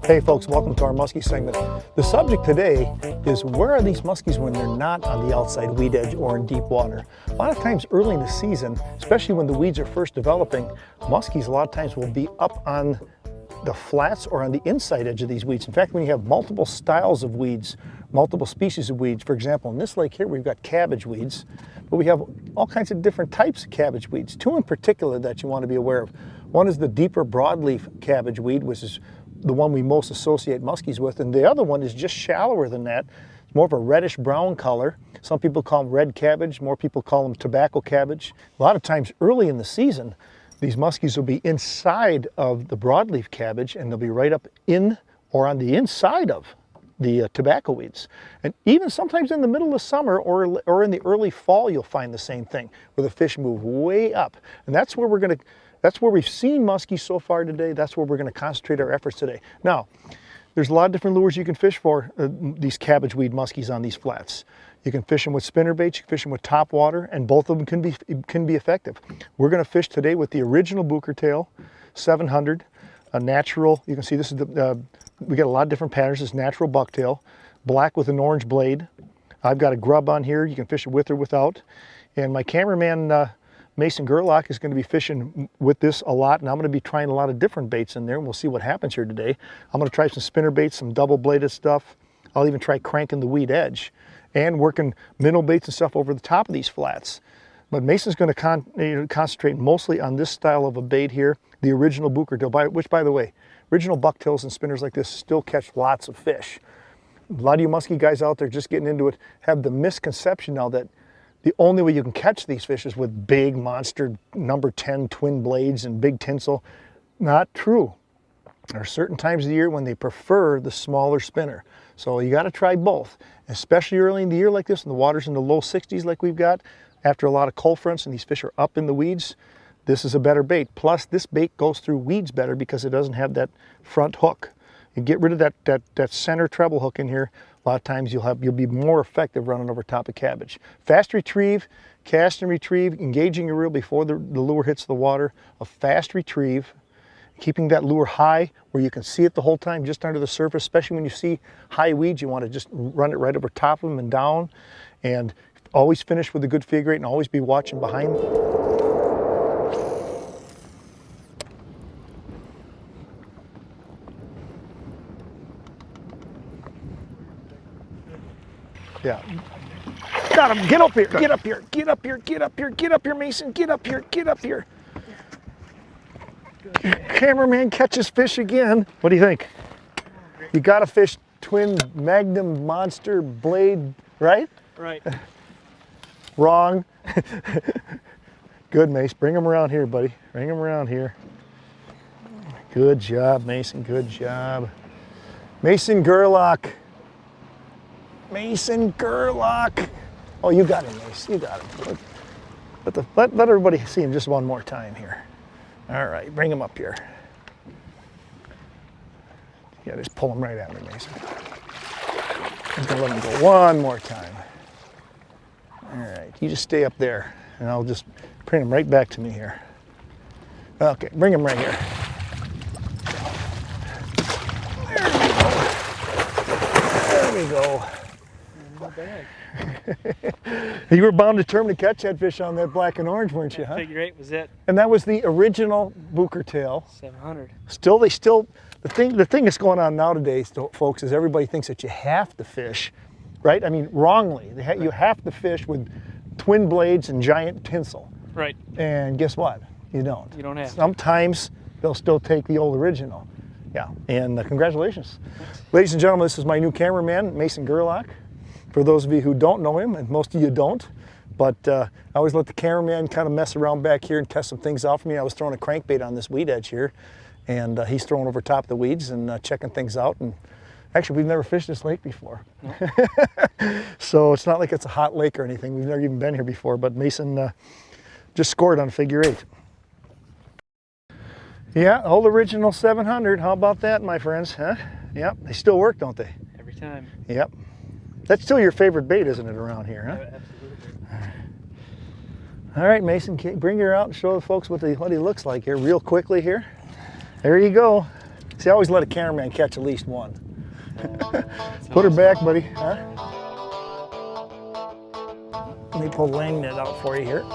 Hey folks, welcome to our muskie segment. The subject today is where are these muskies when they're not on the outside weed edge or in deep water? A lot of times early in the season, especially when the weeds are first developing, muskies a lot of times will be up on the flats or on the inside edge of these weeds. In fact, when you have multiple styles of weeds, multiple species of weeds, for example, in this lake here, we've got cabbage weeds, but we have all kinds of different types of cabbage weeds. Two in particular that you want to be aware of. One is the deeper broadleaf cabbage weed, which is the one we most associate muskies with, and the other one is just shallower than that. It's more of a reddish brown color. Some people call them red cabbage, more people call them tobacco cabbage. A lot of times early in the season, these muskies will be inside of the broadleaf cabbage and they'll be right up in or on the inside of the tobacco weeds. And even sometimes in the middle of summer or in the early fall, you'll find the same thing, where the fish move way up. And that's where we've seen muskies so far today. That's where we're going to concentrate our efforts today. Now, there's a lot of different lures you can fish for these cabbage weed muskies on these flats. You can fish them with spinnerbaits, you can fish them with top water, and both of them can be effective. We're going to fish today with the original Bucher tail, 700, a natural. You can see this is we got a lot of different patterns. This natural bucktail, black with an orange blade. I've got a grub on here. You can fish it with or without. And my cameraman, Mason Gerlach, is going to be fishing with this a lot, and I'm going to be trying a lot of different baits in there, and we'll see what happens here today. I'm going to try some spinner baits, some double-bladed stuff. I'll even try cranking the weed edge and working minnow baits and stuff over the top of these flats. But Mason's going to concentrate mostly on this style of a bait here, the original Bucher tail, which, by the way, original bucktails and spinners like this still catch lots of fish. A lot of you musky guys out there just getting into it have the misconception now that the only way you can catch these fish is with big monster number 10 twin blades and big tinsel. Not true. There are certain times of the year when they prefer the smaller spinner. So you got to try both, especially early in the year like this, and the water's in the low 60s like we've got, after a lot of cold fronts and these fish are up in the weeds. This is a better bait. Plus, this bait goes through weeds better because it doesn't have that front hook. You get rid of that center treble hook in here, a lot of times you'll be more effective running over top of cabbage. Fast retrieve, cast and retrieve, engaging your reel before the lure hits the water. A fast retrieve, keeping that lure high where you can see it the whole time just under the surface, especially when you see high weeds. You want to just run it right over top of them and down, and always finish with a good figure eight and always be watching behind. Yeah. Got him. Get up here. Get up here. Get up here. Get up here. Get up here, Mason. Get up here. Get up here. Cameraman catches fish again. What do you think? You got to fish twin magnum monster blade, right? Right. Wrong. Good, Mace. Bring him around here, buddy. Bring him around here. Good job, Mason. Good job. Mason Gerlach. Mason Gerlach. Oh, you got him, Mace. You got him. Let everybody see him just one more time here. All right, bring him up here. Yeah, just pull him right at me, Mason. I'm gonna let him go one more time. All right, you just stay up there, and I'll just bring him right back to me here. Okay, bring him right here. There we go. Not bad. You were bound determined to catch that fish on that black and orange, weren't you, huh? Figure eight was it. And that was the original Bucher tail. 700. The thing that's going on nowadays, folks, is everybody thinks that you have to fish, right? I mean, wrongly. You have to fish with twin blades and giant tinsel. Right. And guess what? You don't. You don't have to. Sometimes they'll still take the old original. Yeah, and congratulations. Ladies and gentlemen, this is my new cameraman, Mason Gerlach. For those of you who don't know him, and most of you don't, but I always let the cameraman kind of mess around back here and test some things out for me. I was throwing a crankbait on this weed edge here, and he's throwing over top of the weeds and checking things out. And actually, we've never fished this lake before. No. So it's not like it's a hot lake or anything. We've never even been here before, but Mason just scored on figure eight. Yeah, old original 700. How about that, my friends? Huh? Yep, they still work, don't they? Every time. Yep. That's still your favorite bait, isn't it, around here, huh? Yeah, absolutely. All right, Mason, bring her out and show the folks what he looks like here real quickly here. There you go. See, I always let a cameraman catch at least one. Put her back, buddy. Huh? Let me pull the line net out for you here.